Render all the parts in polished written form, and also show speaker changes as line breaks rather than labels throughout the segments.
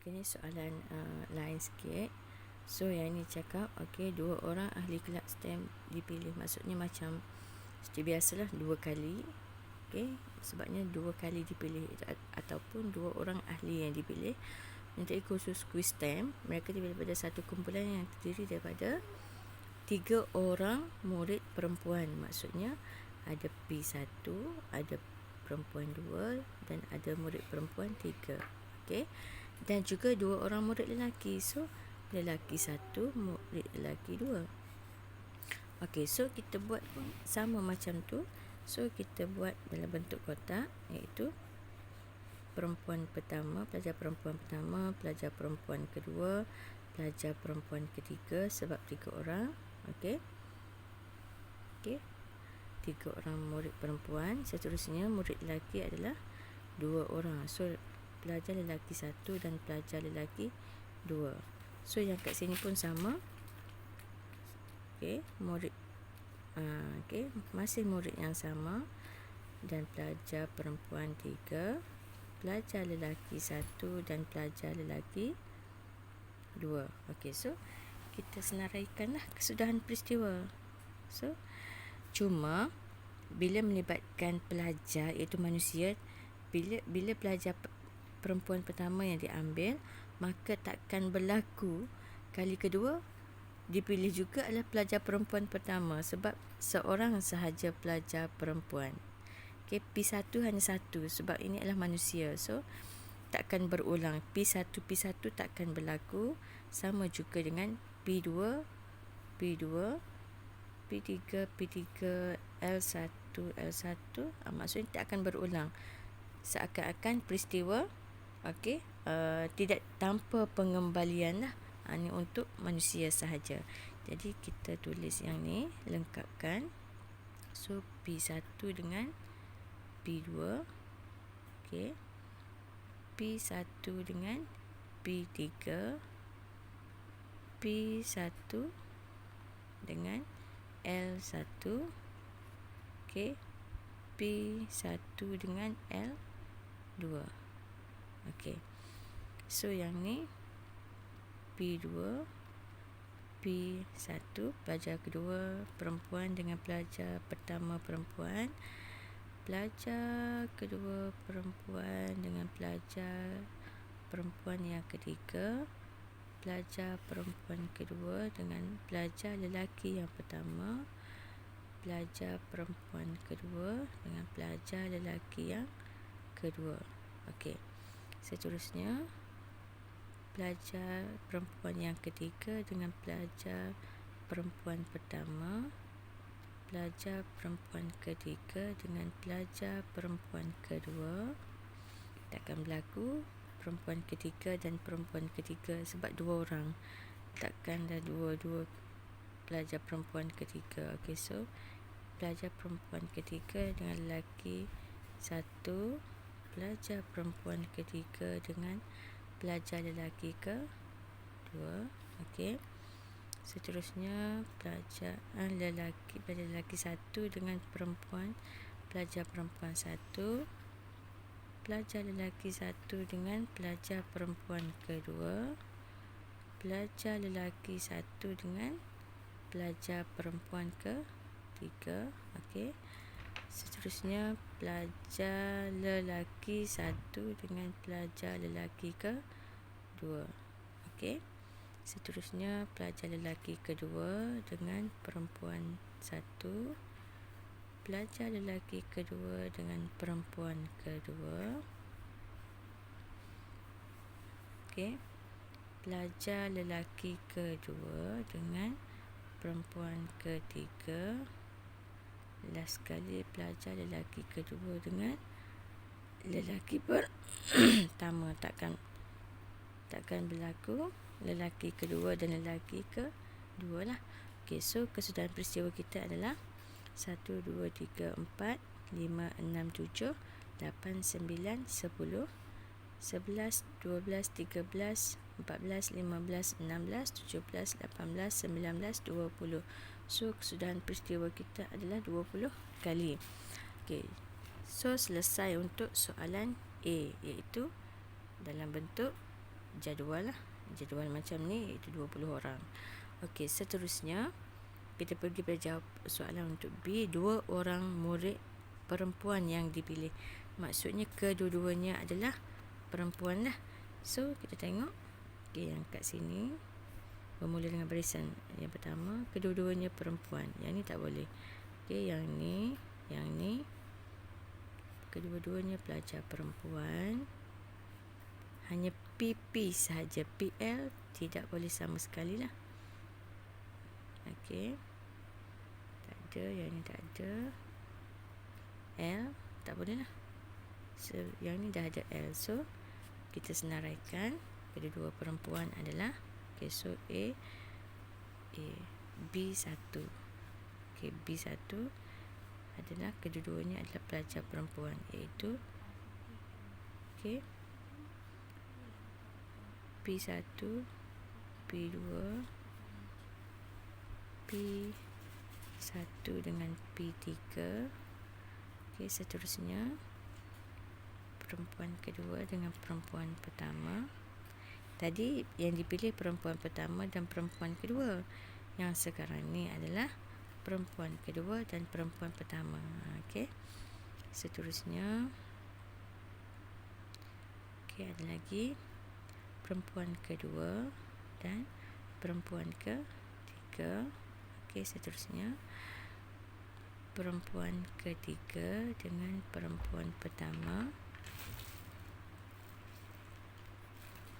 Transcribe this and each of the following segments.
Okay, ni soalan lain sikit. So yang ini cakap, okay, 2 orang ahli kelab STEM dipilih. Maksudnya macam seperti biasalah 2 kali. Okay, sebabnya 2 kali dipilih ataupun 2 orang ahli yang dipilih. Untuk khusus kuis STEM, mereka dipilih pada satu kumpulan yang terdiri daripada 3 orang murid perempuan. Maksudnya ada P1, ada perempuan 2 dan ada murid perempuan 3. Okay, dan juga 2 orang murid lelaki. So lelaki 1, murid lelaki 2. Okay, so kita buat sama macam tu. So kita buat dalam bentuk kotak, iaitu perempuan pertama, pelajar perempuan pertama, pelajar perempuan kedua, pelajar perempuan ketiga, sebab 3 orang. Okay, 3 orang murid perempuan. Seterusnya murid lelaki adalah 2 orang. So pelajar lelaki 1 dan pelajar lelaki 2. So yang kat sini pun sama. Okay, murid masih murid yang sama, dan pelajar perempuan 3, pelajar lelaki 1 dan pelajar lelaki 2. Okay, so kita senaraikanlah kesudahan peristiwa. So cuma bila melibatkan pelajar, iaitu manusia, bila pelajar perempuan pertama yang diambil, maka takkan berlaku kali kedua dipilih juga adalah pelajar perempuan pertama, sebab seorang sahaja pelajar perempuan. Okay, P1 hanya 1 sebab ini adalah manusia. So takkan berulang. P1 takkan berlaku. Sama juga dengan P2, P3, L1, maksudnya tak akan berulang. Seakan-akan peristiwa tidak tanpa pengembalian lah. Ini untuk manusia sahaja. Jadi kita tulis yang ni, lengkapkan. So P1 dengan P2, okay. P1 dengan P3, P1 dengan L1, okay. P1 dengan L2. Okay, so yang ni P2, P1 pelajar kedua perempuan dengan pelajar pertama perempuan, pelajar kedua perempuan dengan pelajar perempuan yang ketiga, pelajar perempuan kedua dengan pelajar lelaki yang pertama, pelajar perempuan kedua dengan pelajar lelaki yang kedua. Okey, seterusnya pelajar perempuan yang ketiga dengan pelajar perempuan pertama, pelajar perempuan ketiga dengan pelajar perempuan kedua. Takkan berlaku perempuan ketiga dan perempuan ketiga sebab 2 orang. Takkan dah 2 pelajar perempuan ketiga. Okey, so pelajar perempuan ketiga dengan lelaki 1, pelajar perempuan ketiga dengan pelajar lelaki ke-2. Okey, seterusnya pelajar lelaki 1 dengan pelajar perempuan 1, pelajar lelaki 1 dengan pelajar perempuan kedua, pelajar lelaki 1 dengan pelajar perempuan ke-3. Okey, seterusnya pelajar lelaki 1 dengan pelajar lelaki ke-2. Okey, seterusnya pelajar lelaki kedua dengan perempuan 1, pelajar lelaki kedua dengan perempuan kedua. Okey, pelajar lelaki kedua dengan perempuan ketiga. Last sekali pelajar lelaki kedua dengan lelaki pertama. Takkan berlaku lelaki kedua dan lelaki kedua lah. Okey, so kesudahan peristiwa kita adalah 1, 2, 3, 4, 5, 6, 7, 8, 9, 10, 11, 12, 13, 14, 15, 16, 17, 18, 19, 20. So kesudahan peristiwa kita adalah 20 kali. Okey, so selesai untuk soalan A, iaitu dalam bentuk jadual lah. Jadual macam ni, iaitu 20 orang. Okey, seterusnya kita pergi pada jawab soalan untuk B. 2 orang murid perempuan yang dipilih. Maksudnya kedua-duanya adalah perempuan lah. So kita tengok, okey, yang kat sini bermula dengan barisan yang pertama, kedua-duanya perempuan. Yang ni tak boleh. Okey, yang ni kedua-duanya pelajar perempuan. Hanya PP sahaja, PL tidak boleh sama sekali lah. Okey, tak ada, yang ni tak ada. L tak boleh lah. So, yang ni dah ada L. So kita senaraikan kedua-dua perempuan adalah, okey, so A B1. Okey, B1 adalah kedua-duanya adalah pelajar perempuan, iaitu okey, P1, P2, P1 dengan P3. Okey, seterusnya perempuan kedua dengan perempuan pertama. Tadi yang dipilih perempuan pertama dan perempuan kedua. Yang sekarang ni adalah perempuan kedua dan perempuan pertama. Okey. Seterusnya, okey, ada lagi perempuan kedua dan perempuan ketiga. Okey, seterusnya perempuan ketiga dengan perempuan pertama.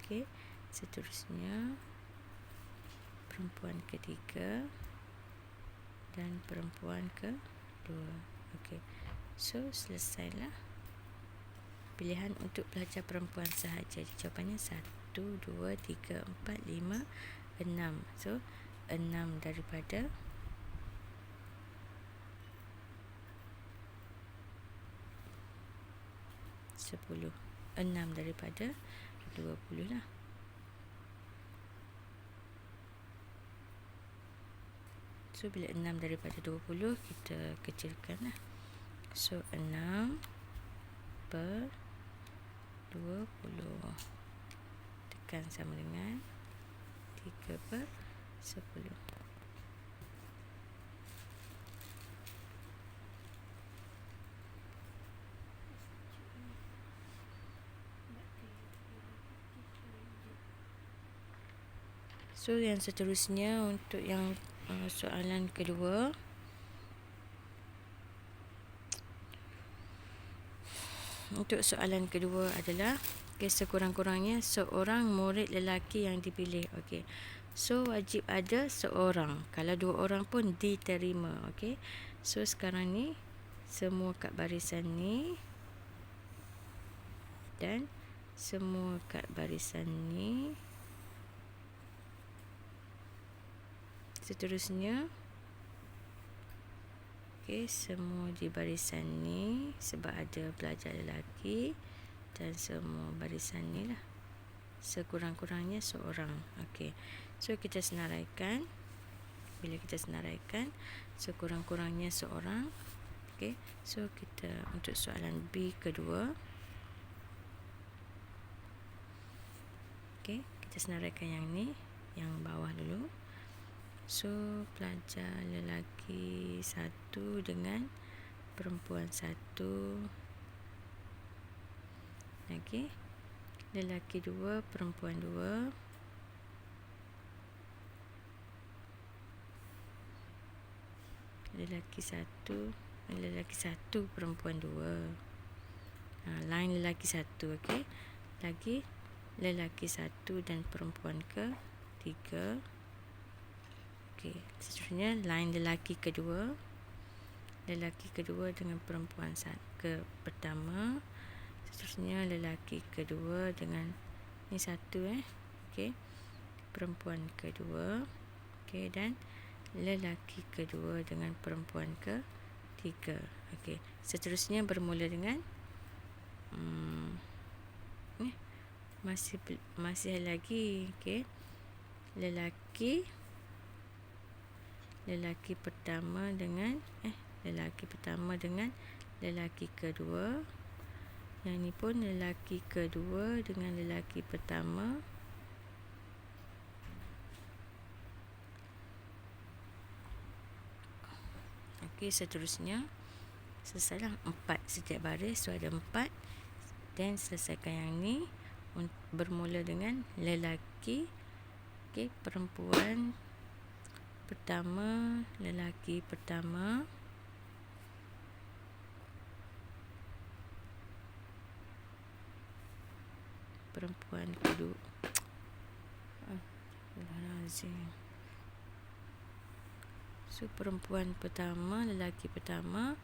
Okey, seterusnya perempuan ketiga dan perempuan kedua. Okey, so selesailah pilihan untuk pelajar perempuan sahaja. Jawapannya 1, 2, 3, 4, 5, 6. So 6 daripada 10. 6 daripada 20 lah. So bila 6 daripada 20, kita kecilkan lah. So 6 per 20 tekan sama dengan 3 per 10. So yang seterusnya untuk yang soalan kedua. Untuk soalan kedua adalah, okay, sekurang-kurangnya seorang murid lelaki yang dipilih. Okey. So wajib ada seorang. Kalau 2 orang pun diterima. Okey. So sekarang ni semua kat barisan ni dan semua kat barisan ni. Seterusnya, okey, semua di barisan ni sebab ada pelajar lelaki, dan semua barisan ni lah sekurang-kurangnya seorang. Okey, so kita senaraikan. Bila kita senaraikan sekurang-kurangnya seorang. Okey, so kita untuk soalan B kedua. Okey, kita senaraikan yang ni, yang bawah dulu. So pelajar lelaki 1 dengan perempuan 1. Okey, lelaki 2, perempuan 2. Lelaki 1, perempuan 2. Lain lelaki 1. Okey, lagi lelaki 1 dan perempuan ke-3. Okey, seterusnya lain lelaki kedua. Lelaki kedua dengan perempuan pertama. Seterusnya lelaki kedua dengan ni 1 okey, perempuan kedua. Okey, dan lelaki kedua dengan perempuan ke-3. Okey, seterusnya bermula dengan masih lagi, okey, lelaki pertama dengan lelaki kedua. Yang ni pun lelaki kedua dengan lelaki pertama. Okey, seterusnya selesailah 4 setiap baris. So ada 4. Dan selesaikan yang ni, bermula dengan lelaki. Okey, perempuan pertama, lelaki pertama, perempuan kedua. Astagfirullahalazim. So perempuan pertama, lelaki pertama.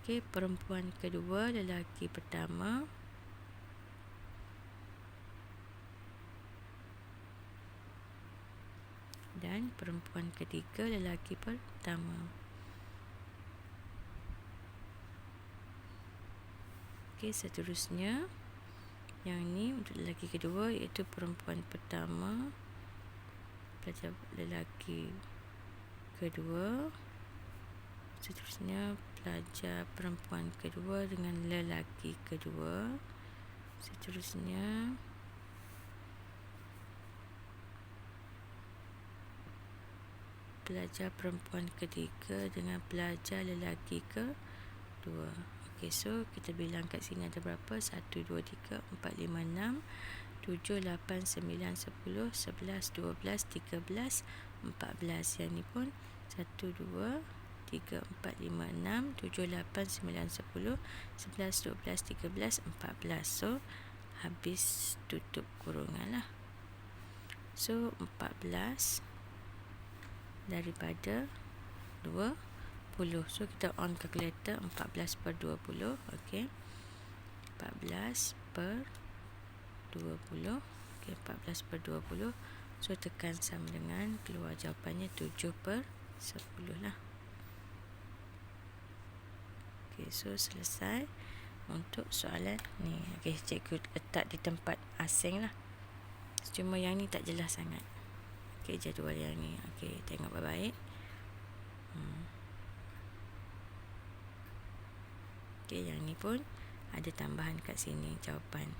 Okey, perempuan kedua, lelaki pertama. Dan perempuan ketiga, lelaki pertama. Okey, seterusnya yang ni untuk lelaki kedua, iaitu perempuan pertama, pelajar lelaki kedua. Seterusnya pelajar perempuan kedua dengan lelaki kedua. Seterusnya pelajar perempuan ketiga dengan pelajar lelaki kedua. Okey, so kita bilang kat sini ada berapa? 1, 2, 3, 4, 5, 6, 7, 8, 9, 10, 11, 12, 13, 14. Yang ni pun 1, 2, 3, 4, 5, 6, 7, 8, 9, 10, 11, 12, 13, 14. So habis tutup kurungan lah. So 14 daripada 20. So kita on calculator. 14 per 20. Okey, 14 per 20. Okey, 14 per 20. So tekan sama dengan, keluar jawapannya 7 per 10 lah. Okey, so selesai untuk soalan ni. Okey, cikgu letak di tempat asing lah. Cuma yang ni tak jelas sangat. Okey, jadual yang ni. Okey, tengok baik-baik. Okey, yang ni pun ada tambahan kat sini jawapan.